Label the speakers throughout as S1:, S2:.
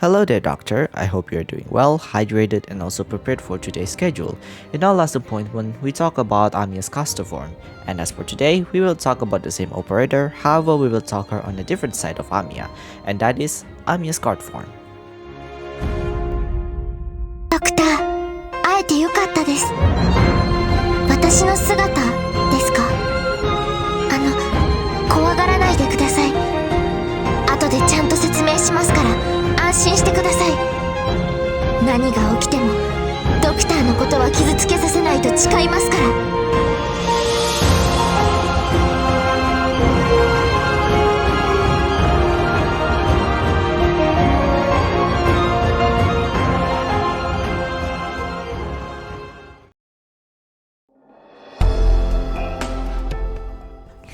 S1: Hello there, Doctor. I hope you're doing well, hydrated, and also prepared for today's schedule. In our last appointment, we talked about Amiya's caster form, and as for today, we will talk about the same operator, however we will talk her on a different side of Amiya, and that is Amiya's guard form.
S2: ドクター、会えてよかったです。私の姿ですか？怖がらないでください。後でちゃんと説明しますから安心してください。何が起きてもドクターのことは傷つけさせないと誓いますから。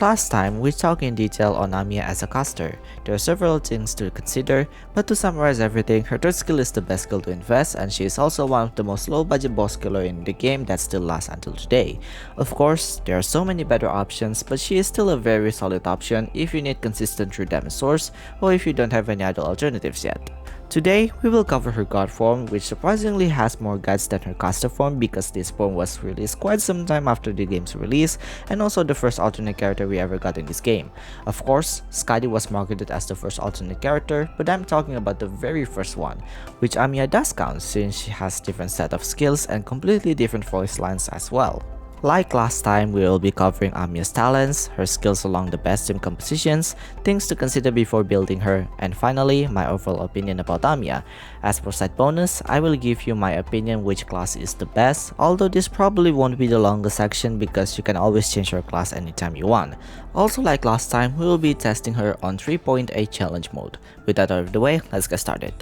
S1: Last time, we talked in detail on Amiya as a caster. There are several things to consider, but to summarize everything, her third skill is the best skill to invest, and she is also one of the most low-budget boss killer in the game that still lasts until today. Of course, there are so many better options, but she is still a very solid option if you need consistent true damage source, or if you don't have any other alternatives yet. Today, we will cover her god form, which surprisingly has more guides than her caster form because this form was released quite some time after the game's release, and also the first alternate character we ever got in this game. Of course, Skadi was marketed as the first alternate character, but I'm talking about the very first one, which Amiya does count since she has different set of skills and completely different voice lines as well. Like last time, we will be covering Amiya's talents, her skills along the best team compositions, things to consider before building her, and finally, my overall opinion about Amiya. As for side bonus, I will give you my opinion which class is the best, although this probably won't be the longest section because you can always change your class anytime you want. Also like last time, we will be testing her on 3.8 challenge mode. With that out of the way, let's get started.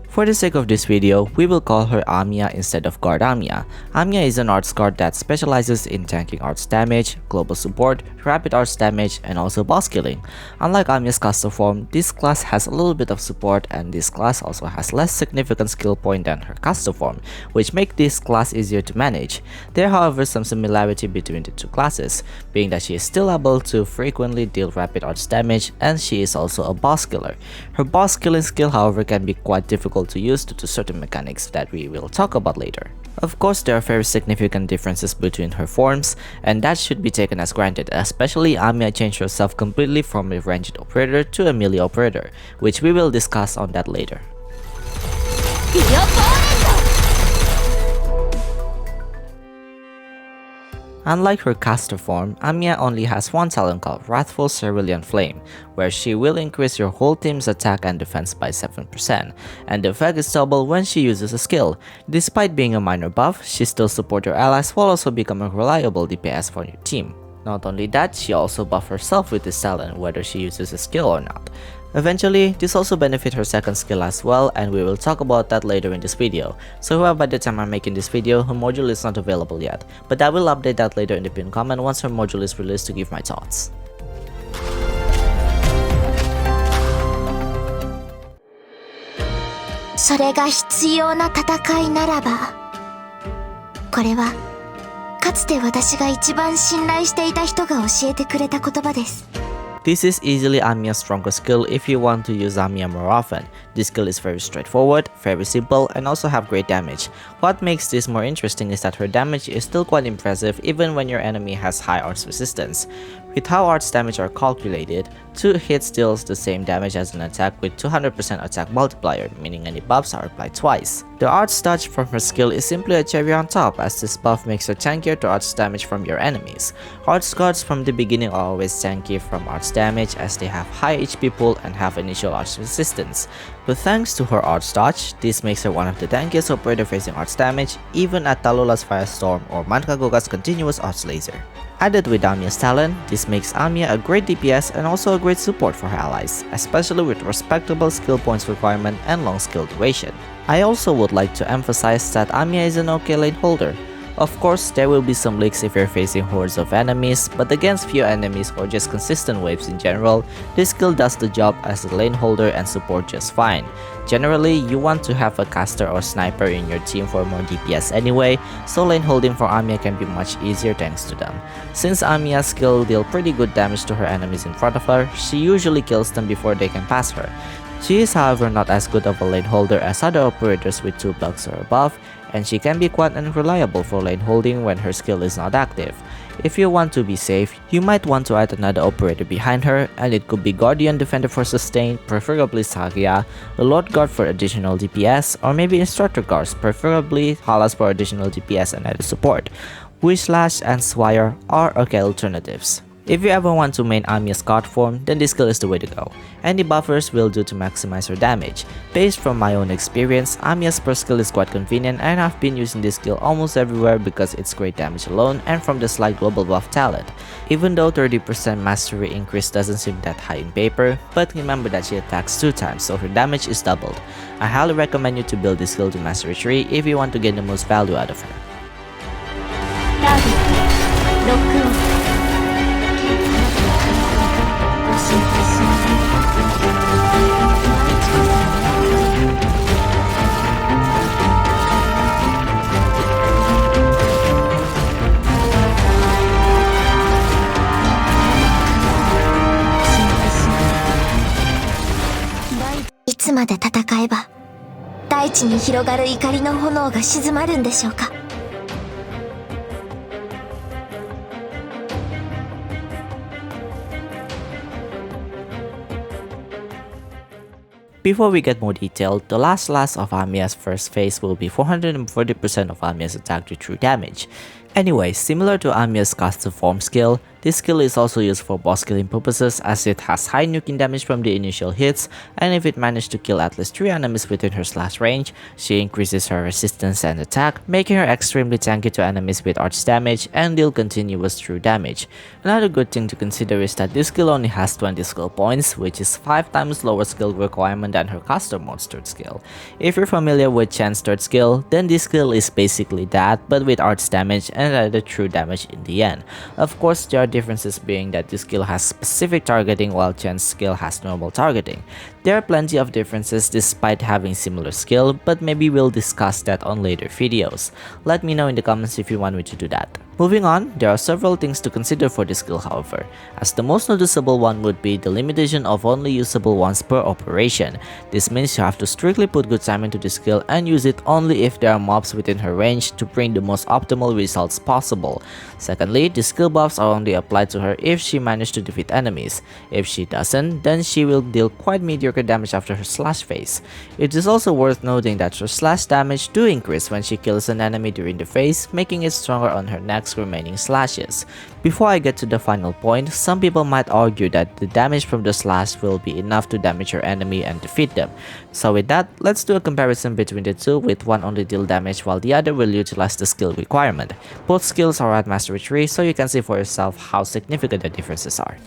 S1: For the sake of this video, we will call her Amiya instead of Guard Amiya. Amiya is an arts guard that specializes in tanking arts damage, global support, rapid arts damage, and also boss killing. Unlike Amiya's caster form, this class has a little bit of support, and this class also has less significant skill point than her caster form, which make this class easier to manage. There are however some similarity between the two classes, being that she is still able to frequently deal rapid arts damage, and she is also a boss killer. Her boss killing skill however can be quite difficult to use due to certain mechanics that we will talk about later. Of course, there are very significant differences between her forms, and that should be taken as granted, especially Amiya changed herself completely from a ranged operator to a melee operator, which we will discuss on that later. Unlike her caster form, Amiya only has one talent called Wrathful Cerulean Flame, where she will increase your whole team's attack and defense by 7%, and the effect is double when she uses a skill. Despite being a minor buff, she still supports your allies while also becoming a reliable DPS for your team. Not only that, she also buffs herself with this talent whether she uses a skill or not. Eventually, this also benefits her second skill as well, and we will talk about that later in this video. So by the time I'm making this video, her module is not available yet, but I will update that later in the pinned comment once her module is released to give my thoughts.
S2: それが必要な戦いならば、これはかつて私が一番信頼していた人が教えてくれた言葉です。
S1: This is easily Amiya's strongest skill if you want to use Amiya more often. This skill is very straightforward, very simple, and also have great damage. What makes this more interesting is that her damage is still quite impressive even when your enemy has high arts resistance. With how arts damage are calculated, 2 hits deals the same damage as an attack with 200% attack multiplier, meaning any buffs are applied twice. The arts dodge from her skill is simply a cherry on top, as this buff makes her tankier to arts damage from your enemies. Arts guards from the beginning are always tanky from arts damage as they have high HP pool and have initial arts resistance. But thanks to her arts dodge, this makes her one of the tankiest operator facing arts damage even at Talula's Firestorm or Mankagoga's continuous arts laser. Added with Amiya's talent, this makes Amiya a great DPS and also a great support for her allies, especially with respectable skill points requirement and long skill duration. I also would like to emphasize that Amiya is an okay lane holder. Of course, there will be some leaks if you're facing hordes of enemies, but against few enemies or just consistent waves in general, this skill does the job as a lane holder and support just fine. Generally, you want to have a caster or sniper in your team for more DPS anyway, so lane holding for Amiya can be much easier thanks to them. Since Amiya's skill deal pretty good damage to her enemies in front of her, she usually kills them before they can pass her. She is however not as good of a lane holder as other operators with 2 blocks or above, and she can be quite unreliable for lane holding when her skill is not active. If you want to be safe, you might want to add another operator behind her, and it could be Guardian Defender for sustain, preferably Sagia, the Lord Guard for additional DPS, or maybe Instructor Guards, preferably Halas for additional DPS and added support. Whishlash and Swire are okay alternatives. If you ever want to main Amiya's card form, then this skill is the way to go. Any buffers will do to maximize her damage. Based from my own experience, Amiya's first skill is quite convenient and I've been using this skill almost everywhere because it's great damage alone and from the slight global buff talent. Even though 30% mastery increase doesn't seem that high in paper, but remember that she attacks 2 times so her damage is doubled. I highly recommend you to build this skill to mastery 3 if you want to get the most value out of her.
S2: いつまで戦えば大地に広がる怒りの炎が静まるんでしょうか。
S1: Before we get more detailed, the last of Amiya's first phase will be 440% of Amiya's attack to true damage. Anyway, similar to Amiya's custom form skill, this skill is also used for boss killing purposes as it has high nuking damage from the initial hits, and if it managed to kill at least 3 enemies within her slash range, she increases her resistance and attack, making her extremely tanky to enemies with arch damage and deal continuous true damage. Another good thing to consider is that this skill only has 20 skill points, which is 5 times lower skill requirement than her custom mode's third skill. If you're familiar with Chan's third skill, then this skill is basically that, but with arch damage and added true damage in the end. Of course, there are differences being that this skill has specific targeting while Chan's skill has normal targeting. There are plenty of differences despite having similar skill, but maybe we'll discuss that on later videos. Let me know in the comments if you want me to do that. Moving on, there are several things to consider for this skill however, as the most noticeable one would be the limitation of only usable once per operation. This means you have to strictly put good time into this skill and use it only if there are mobs within her range to bring the most optimal results possible. Secondly, the skill buffs are only applied to her if she managed to defeat enemies. If she doesn't, then she will deal quite mediocre damage after her slash phase. It is also worth noting that her slash damage do increase when she kills an enemy during the phase, making it stronger on her next remaining slashes. Before I get to the final point, some people might argue that the damage from the slash will be enough to damage your enemy and defeat them. So with that, let's do a comparison between the two, with one only deal damage while the other will utilize the skill requirement. Both skills are at mastery 3, so you can see for yourself how significant the differences are.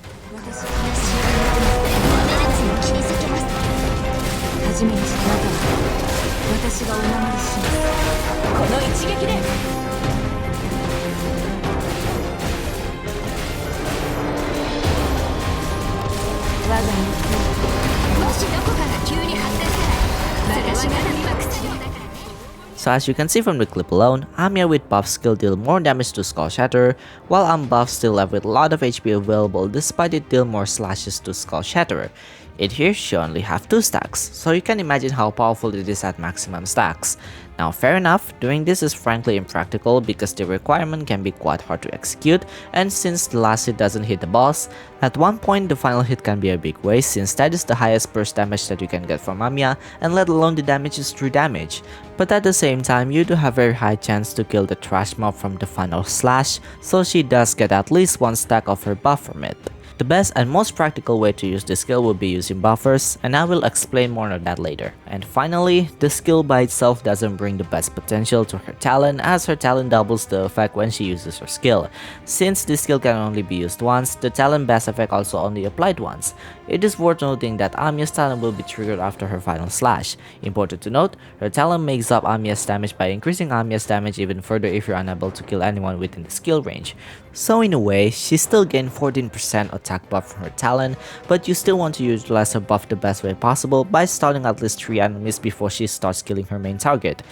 S1: So as you can see from the clip alone, Amiya with buff skill deal more damage to Skull Shatter, while unbuffed still left with a lot of HP available despite it deal more slashes to Skull Shatterer. In here, she only have 2 stacks, so you can imagine how powerful it is at maximum stacks. Now fair enough, doing this is frankly impractical because the requirement can be quite hard to execute, and since the last hit doesn't hit the boss, at one point the final hit can be a big waste since that is the highest burst damage that you can get from Amiya, and let alone the damage is true damage. But at the same time, you do have very high chance to kill the trash mob from the final slash, so she does get at least 1 stack of her buff from it. The best and most practical way to use this skill would be using buffers, and I will explain more on that later. And finally, the skill by itself doesn't bring the best potential to her talent, as her talent doubles the effect when she uses her skill. Since this skill can only be used once, the talent best effect also only applied once. It is worth noting that Amiya's talent will be triggered after her final slash. Important to note, her talent makes up Amiya's damage by increasing Amiya's damage even further if you're unable to kill anyone within the skill range. So in a way, she still gained 14% attack buff from her talent, but you still want to utilize her buff the best way possible by stunning at least 3 enemies before she starts killing her main target.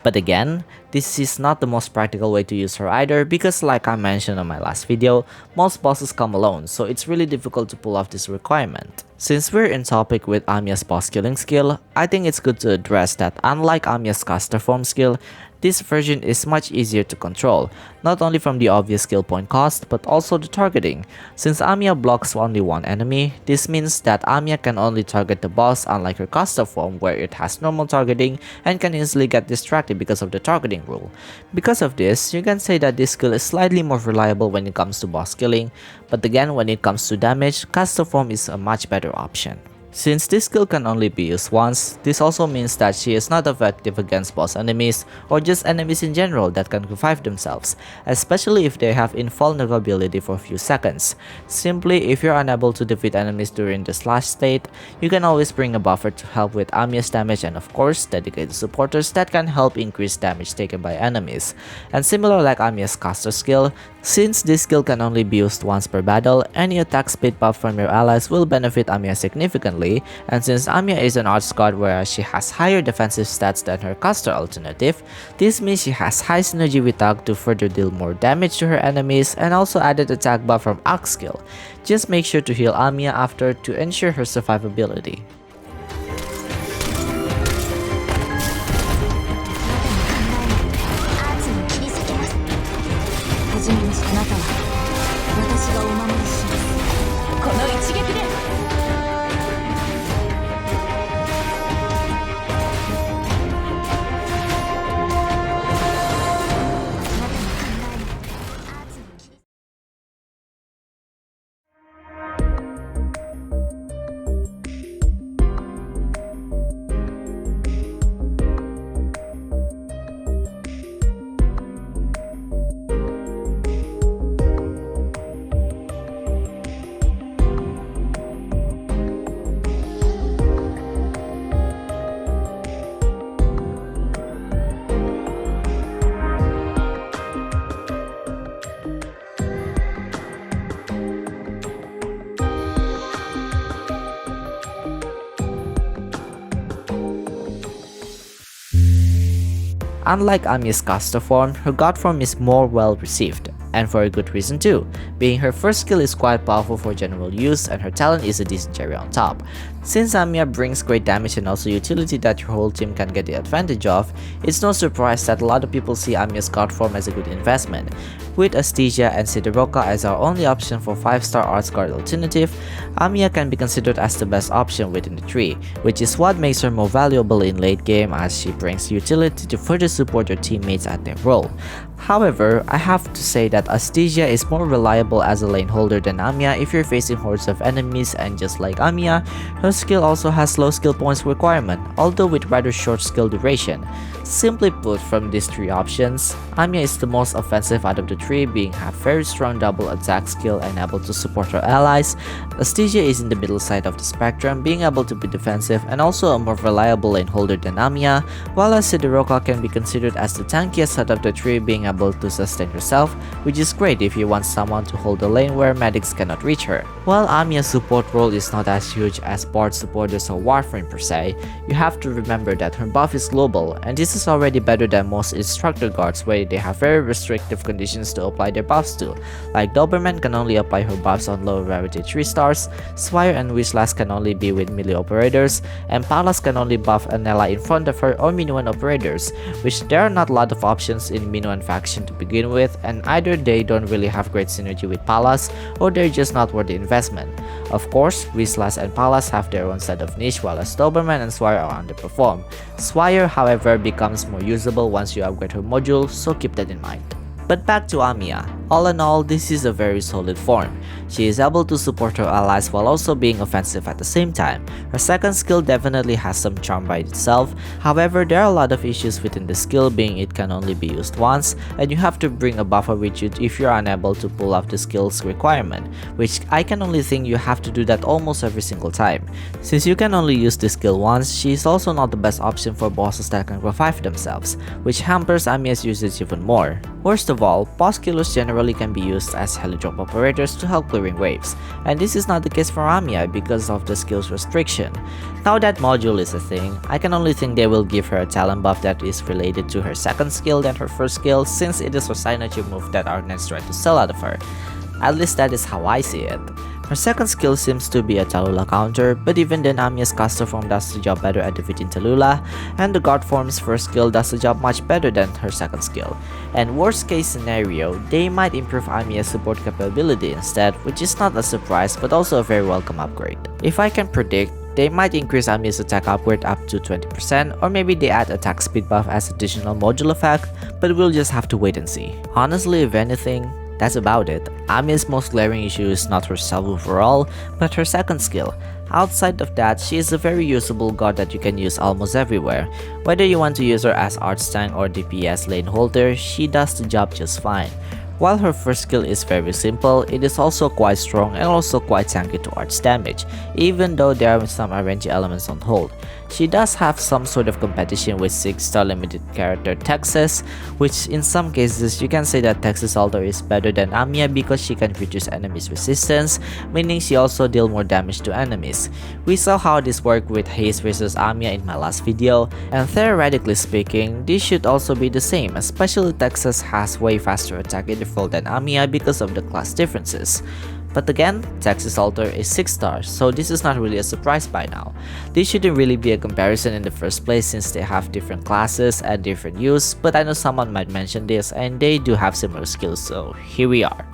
S1: But again, this is not the most practical way to use her either, because like I mentioned on my last video, most bosses come alone, so it's really difficult to pull off this requirement. Since we're in topic with Amiya's boss killing skill, I think it's good to address that unlike Amiya's caster form skill, this version is much easier to control, not only from the obvious skill point cost, but also the targeting. Since Amiya blocks only one enemy, this means that Amiya can only target the boss, unlike her caster form where it has normal targeting and can easily get distracted because of the targeting rule. Because of this, you can say that this skill is slightly more reliable when it comes to boss killing, but again when it comes to damage, caster form is a much better option. Since this skill can only be used once, this also means that she is not effective against boss enemies or just enemies in general that can revive themselves, especially if they have invulnerability for a few seconds. Simply, if you're unable to defeat enemies during the slash state, you can always bring a buffer to help with Amiya's damage and of course dedicated supporters that can help increase damage taken by enemies. And similar like Amiya's caster skill, since this skill can only be used once per battle, any attack speed buff from your allies will benefit Amiya significantly. And since Amiya is an arts god whereas she has higher defensive stats than her caster alternative, this means she has high synergy with Tag to further deal more damage to her enemies and also added attack buff from Axe skill. Just make sure to heal Amiya after to ensure her survivability. Unlike Amiya's caster form, her god form is more well received, and for a good reason too, being her first skill is quite powerful for general use and her talent is a decent cherry on top. Since Amiya brings great damage and also utility that your whole team can get the advantage of, it's no surprise that a lot of people see Amiya's god form as a good investment. With Aesthesia and Sideroka as our only option for 5-star arts guard alternative, Amiya can be considered as the best option within the three, which is what makes her more valuable in late game as she brings utility to further support your teammates at their role. However, I have to say that Aesthesia is more reliable as a lane holder than Amiya if you're facing hordes of enemies, and just like Amiya, her skill also has low skill points requirement, although with rather short skill duration. Simply put, from these three options, Amiya is the most offensive out of the three, being have very strong double attack skill and able to support her allies. Aesthesia is in the middle side of the spectrum, being able to be defensive and also a more reliable lane holder than Amiya, while Sideroka can be considered as the tankiest out of the three, being able to sustain herself, which is great if you want someone to hold the lane where medics cannot reach her. While Amiya's support role is not as huge as Bard supporters or Warframe per se, you have to remember that her buff is global, and this is already better than most instructor guards where they have very restrictive conditions to apply their buffs to. Like Doberman can only apply her buffs on low rarity 3 stars, Swire and Wishlass can only be with melee operators, and Palas can only buff an ally in front of her or Minuan operators, which there are not a lot of options in Minuan faction to begin with, and either they don't really have great synergy with Palas or they're just not worth the investment. Of course, Wishlass and Palas have their own set of niche, while Doberman and Swire are underperform. Swire, however, becomes more usable once you upgrade her module, so keep that in mind. But back to Amiya. All in all, this is a very solid form. She is able to support her allies while also being offensive at the same time. Her second skill definitely has some charm by itself, however there are a lot of issues within the skill, being it can only be used once, and you have to bring a buffer with you if you're unable to pull off the skill's requirement, which I can only think you have to do that almost every single time. Since you can only use this skill once, she is also not the best option for bosses that can revive themselves, which hampers Amiya's usage even more. Worst of all, boss killers generally can be used as helidrop operators to help clearing waves, and this is not the case for Amiya because of the skill's restriction. Now that module is a thing, I can only think they will give her a talent buff that is related to her second skill than her first skill, since it is her signature move that our nets try to sell out of her. At least that is how I see it. Her second skill seems to be a Tallulah counter, but even then Amiya's caster form does the job better at defeating Tallulah, and the god form's first skill does the job much better than her second skill. And worst case scenario, they might improve Amiya's support capability instead, which is not a surprise but also a very welcome upgrade. If I can predict, they might increase Amiya's attack upgrade up to 20%, or maybe they add attack speed buff as additional module effect, but we'll just have to wait and see. Honestly, if anything, that's about it. Amiya's most glaring issue is not herself overall, but her second skill. Outside of that, she is a very usable god that you can use almost everywhere. Whether you want to use her as arch tank or DPS lane holder, she does the job just fine. While her first skill is very simple, it is also quite strong and also quite tanky to arch damage, even though there are some RNG elements on hold. She does have some sort of competition with 6-star limited character Texas, which in some cases you can say that Texas Alter is better than Amiya because she can reduce enemies resistance, meaning she also deal more damage to enemies. We saw how this worked with Haze vs Amiya in my last video, and theoretically speaking, this should also be the same, especially Texas has way faster attack interval than Amiya because of the class differences. But again, Texas Alter is 6 stars, so this is not really a surprise by now. This shouldn't really be a comparison in the first place since they have different classes and different use, but I know someone might mention this and they do have similar skills, so here we are.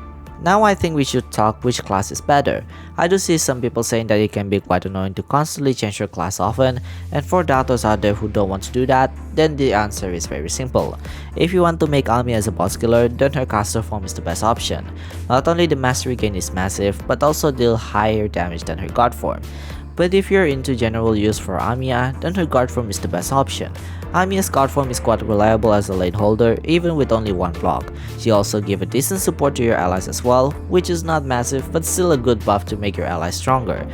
S1: Now I think we should talk which class is better. I do see some people saying that it can be quite annoying to constantly change your class often, and for doubters out there who don't want to do that, then the answer is very simple. If you want to make Amiya as a boss killer, then her caster form is the best option. Not only the mastery gain is massive, but also deal higher damage than her god form. But if you're into general use for Amiya, then her god form is the best option. Amiya's god form is quite reliable as a lane holder, even with only one block. She also gives a decent support to your allies as well, which is not massive but still a good buff to make your allies stronger.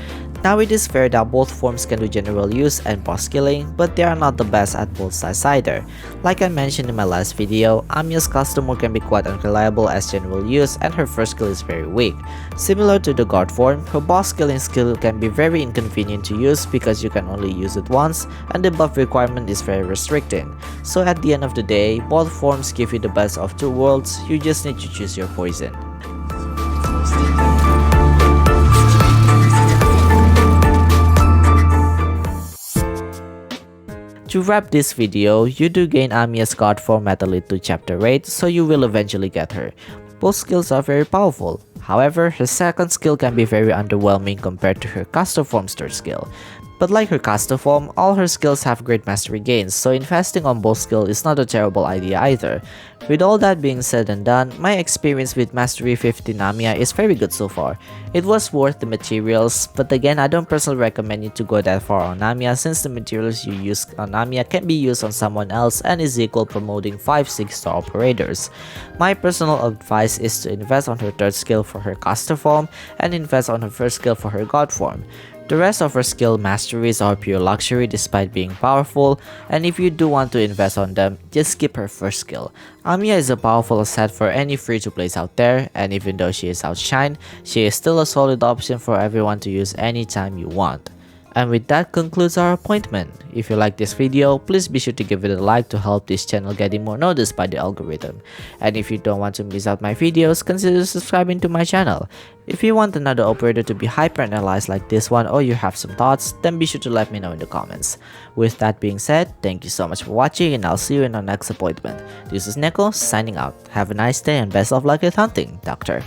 S1: Now it is fair that both forms can do general use and boss killing, but they are not the best at both sides either. Like I mentioned in my last video, Amiya's customer can be quite unreliable as general use and her first skill is very weak. Similar to the god form, her boss killing skill can be very inconvenient to use because you can only use it once and the buff requirement is very restricting. So at the end of the day, both forms give you the best of two worlds, you just need to choose your poison. To wrap this video, you do gain Amiya's god form at a lead to chapter 8, so you will eventually get her. Both skills are very powerful. However, her second skill can be very underwhelming compared to her caster form's third skill. But like her caster form, all her skills have great mastery gains, so investing on both skills is not a terrible idea either. With all that being said and done, my experience with Mastery 15 Amiya is very good so far. It was worth the materials, but again I don't personally recommend you to go that far on Amiya since the materials you use on Amiya can be used on someone else and is equal promoting 5-6 star operators. My personal advice is to invest on her third skill for her caster form and invest on her first skill for her god form. The rest of her skill masteries are pure luxury despite being powerful, and if you do want to invest on them, just skip her first skill. Amiya is a powerful asset for any free-to-plays out there, and even though she is outshined, she is still a solid option for everyone to use anytime you want. And with that concludes our appointment. If you like this video, please be sure to give it a like to help this channel getting more noticed by the algorithm. And if you don't want to miss out my videos, consider subscribing to my channel. If you want another operator to be hyper-analyzed like this one or you have some thoughts, then be sure to let me know in the comments. With that being said, thank you so much for watching and I'll see you in our next appointment. This is Neko signing out. Have a nice day and best of luck with hunting, Doctor.